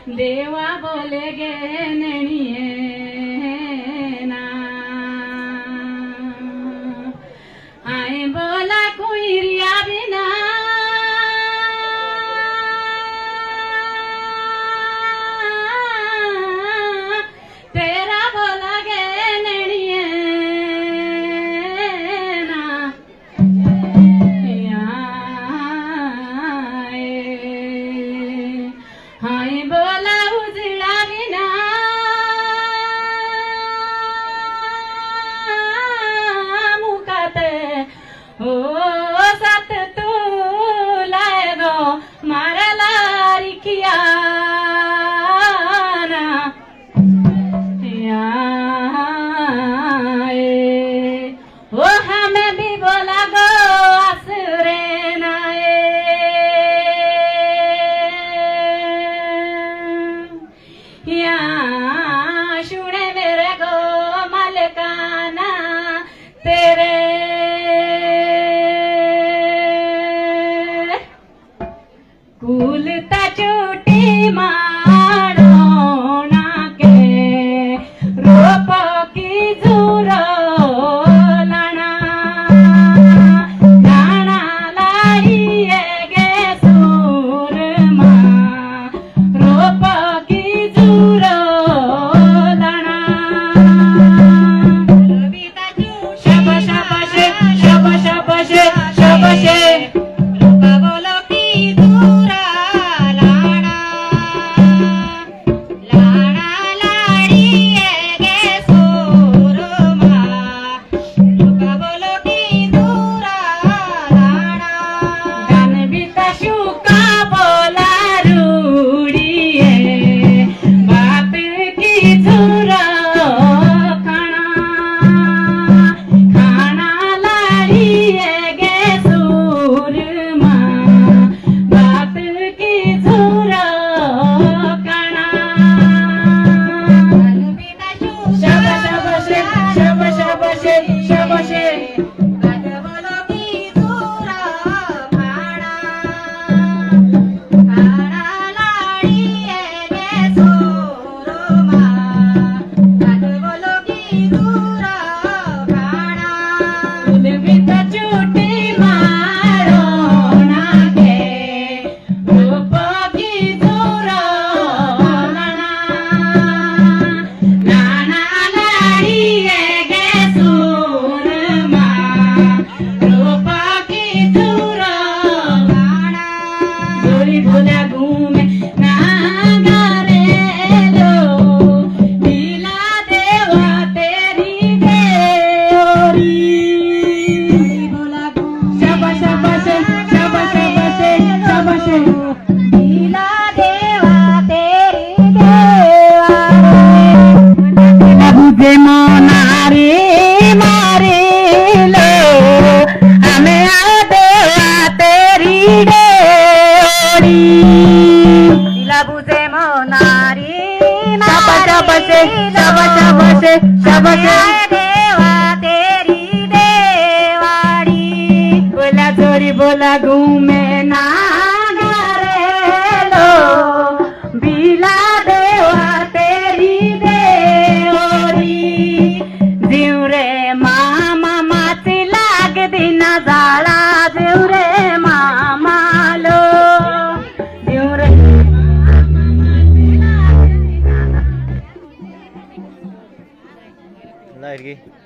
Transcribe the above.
देवा बोले गे नैणिये ना आए बोला कोई रिया बिना तेरा बोला गे नैणिये ना हाय बोला उजळा विना मुखात हो सात तुला गो माराला रिखिया ओ हमें भी बोला गो असुरे नाए या शुणे मेरे गो मलकाना तेरे कुलता चोटी मारो नाके रोप की जुरो लाना लाना लाइए गे सूरमा रोप की जुरो लाना शाबाश शाबाश शाबाश शाबाश शाबाश बोला चोरी बोला घूमे ना लो बीला देवा तेरी देवरी जीव रे मामा माती लाग दिना जाळा जीव रे मामा लो जीव रे लाईट गे